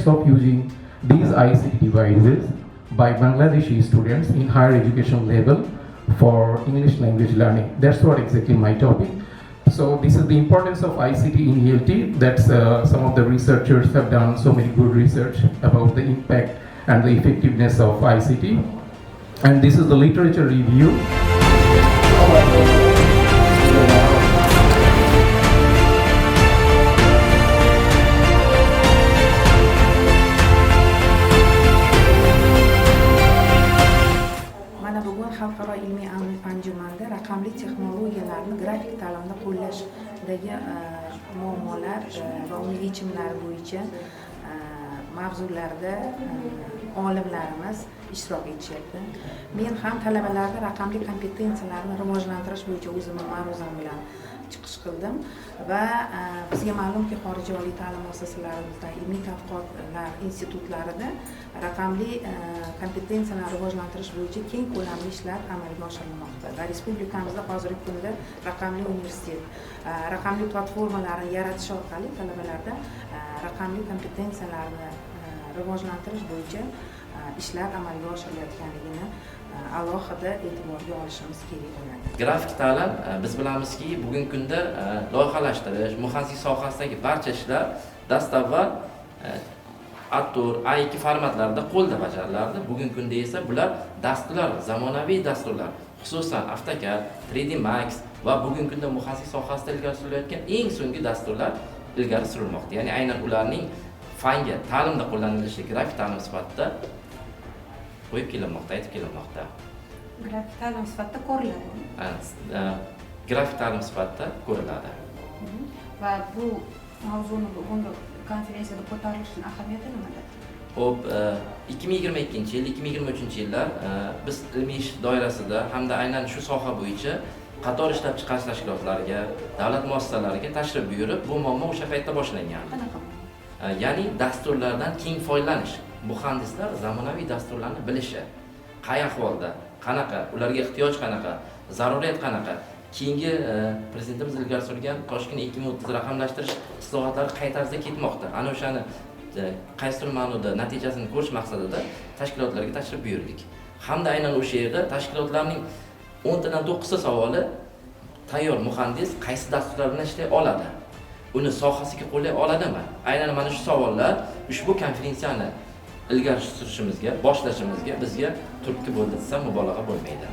benefits of using these ICT devices by Bangladeshi students in higher education level for English language learning. That's what exactly my topic. So this is the importance of ICT in ELT. That's some of the researchers have done so many good research about the impact and the effectiveness of ICT. And this is the literature review. Xalqaro ilmiy anjumanda raqamli texnologiyalarni grafik ta'limda qo'llashdagi muammolar va uning yechimlari bo'yicha mavzularda olimlarimiz ishtirok etishyapti. Men ham talabalarda raqamli kompetensiyalarni rivojlantirish bo'yicha o'zimning ma'ruzam bilan chiqish qildim va bizga ma'lumki, xorijiy oliy ta'lim muassasalarimizda, ilmiy tadqiqotlar institutlarida raqamli kompetensiyalarni rivojlantirish bo'yicha keng ko'lamli ishlar amalga oshirilmoqda va respublikamizda hozirgi kunda raqamli universitet, raqamli platformalarni yaratish orqali talabalarda raqamli kompetensiyalarni rivojlantirish bo'yicha ishlar amalga oshirilayotganligini alohida e'tiborga olishimiz kerak bo'ladi. Grafik ta'lim biz bilamizki, bugungi kunda loyihalashtirish, muhandislik sohasidagi barcha ishlar dastavval Attor, A2 formatlarida qo'lda bajarilardi. Bugungi kunda esa bular dasturlar, zamonaviy dasturlar, xususan AutoCAD, 3D Max va bugungi kunda muhandislik sohasida ilgari surilayotgan eng so'nggi dasturlar ilgari surilmoqda. Ya'ni aynan ularning fanga, ta'limda qo'llanilishi grafik ta'lim sifatida qo'yib kelinmoqda, aytib kelinmoqda. Grafik ta'lim sifatida ko'riladi. Grafik ta'lim sifatida ko'riladi. Va bu mavzuni bugungi konferensiyada ko'tarilishining ahamiyati nimada? Xo'p, 2022 yil, 2023 yillar biz ilmiy ish doirasida hamda aynan shu soha bo'yicha qator ishlab chiqarish tashkilotlariga, davlat muassasalariga tashrif buyurib, bu muammo o'sha paytda boshlangan. Qanaqa? Ya'ni dasturlardan keng foydalanish, muhandislar zamonaviy dasturlarni bilishi, qay ahvolda, qanaqa, ularga ehtiyoj qanaqa, zaruriyat qanaqa, keyingi prezidentimiz ilgari surgan Toshkent 2030 raqamlashtirish islohotlari qay tarzda ketmoqda. Ana o'shani qaysidir ma'noda natijasini ko'rish maqsadida tashkilotlarga tashrif buyurdik. Hamda aynan o'sha yerda tashkilotlarning 10 tadan 9 ta savoli tayyor muhandis qaysi dasturlar bilan ishlay oladi? Uni sohasiga qo'llay oladimi? Aynan mana shu savollar ushbu konferensiyani ilgari surishimizga, boshlashimizga bizga turtki bo'ldi desam mubolag'a bo'lmaydi.